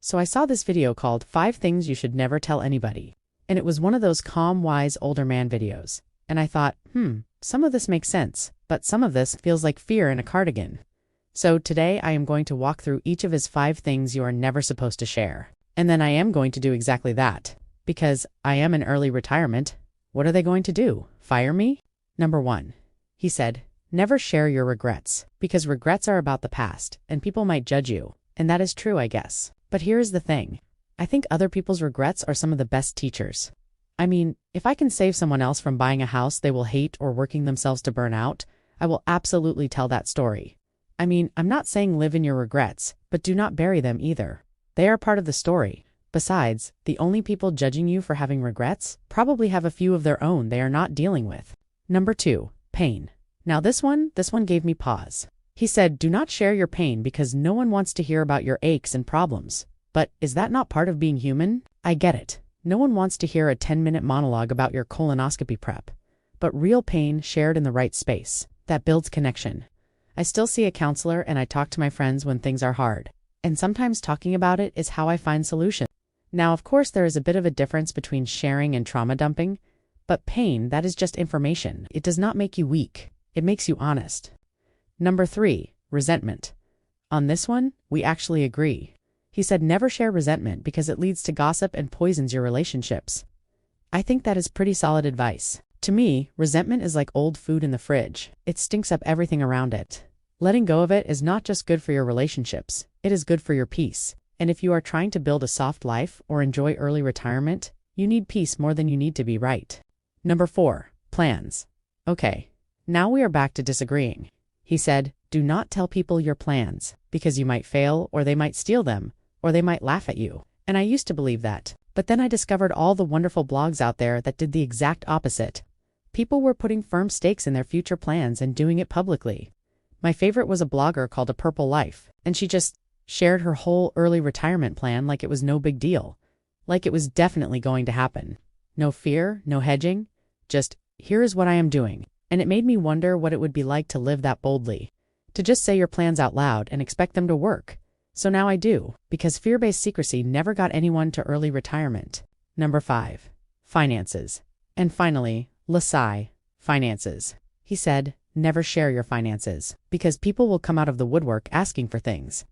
So I saw this video called 5 Things You Should Never Tell Anybody. And it was one of those calm, wise, older man videos. And I thought, some of this makes sense, but some of this feels like fear in a cardigan. So today I am going to walk through each of his 5 things you are never supposed to share. And then I am going to do exactly that. Because I am in early retirement. What are they going to do? Fire me? Number 1. He said, never share your regrets. Because regrets are about the past, and people might judge you. And that is true, I guess. But here is the thing. I think other people's regrets are some of the best teachers. I mean, if I can save someone else from buying a house they will hate or working themselves to burn out, I will absolutely tell that story. I mean, I'm not saying live in your regrets, but do not bury them either. They are part of the story. Besides, the only people judging you for having regrets probably have a few of their own they are not dealing with. Number 2, pain. Now this one gave me pause. He said, do not share your pain because no one wants to hear about your aches and problems. But is that not part of being human? I get it. No one wants to hear a 10-minute monologue about your colonoscopy prep. But real pain shared in the right space. That builds connection. I still see a counselor and I talk to my friends when things are hard. And sometimes talking about it is how I find solutions. Now, of course, there is a bit of a difference between sharing and trauma dumping. But pain, that is just information. It does not make you weak. It makes you honest. Number 3, resentment. On this one, we actually agree. He said never share resentment because it leads to gossip and poisons your relationships. I think that is pretty solid advice. To me, resentment is like old food in the fridge. It stinks up everything around it. Letting go of it is not just good for your relationships, it is good for your peace. And if you are trying to build a soft life or enjoy early retirement, you need peace more than you need to be right. Number 4, plans. Okay, now we are back to disagreeing. He said, do not tell people your plans, because you might fail, or they might steal them, or they might laugh at you. And I used to believe that. But then I discovered all the wonderful blogs out there that did the exact opposite. People were putting firm stakes in their future plans and doing it publicly. My favorite was a blogger called A Purple Life, and she just shared her whole early retirement plan like it was no big deal. Like it was definitely going to happen. No fear, no hedging, just, here is what I am doing. And it made me wonder what it would be like to live that boldly. To just say your plans out loud and expect them to work. So now I do, because fear-based secrecy never got anyone to early retirement. Number 5, finances. And finally, Lasai, finances. He said, never share your finances, because people will come out of the woodwork asking for things.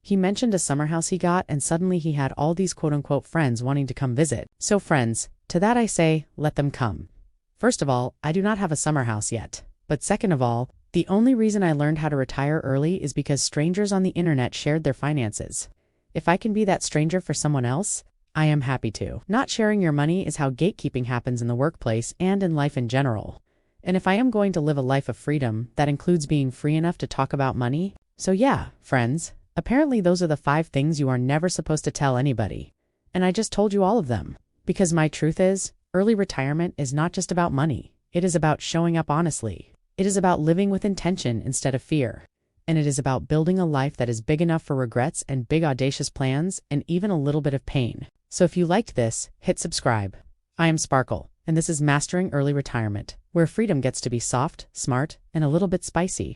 He mentioned a summer house he got, and suddenly he had all these quote-unquote friends wanting to come visit. So friends, to that I say, let them come. First of all, I do not have a summer house yet. But second of all, the only reason I learned how to retire early is because strangers on the internet shared their finances. If I can be that stranger for someone else, I am happy to. Not sharing your money is how gatekeeping happens in the workplace and in life in general. And if I am going to live a life of freedom, that includes being free enough to talk about money. So yeah, friends, apparently those are the 5 things you are never supposed to tell anybody. And I just told you all of them. Because my truth is, early retirement is not just about money. It is about showing up honestly. It is about living with intention instead of fear. And it is about building a life that is big enough for regrets and big audacious plans and even a little bit of pain. So if you liked this, hit subscribe. I am Sparkle, and this is Mastering Early Retirement, where freedom gets to be soft, smart, and a little bit spicy.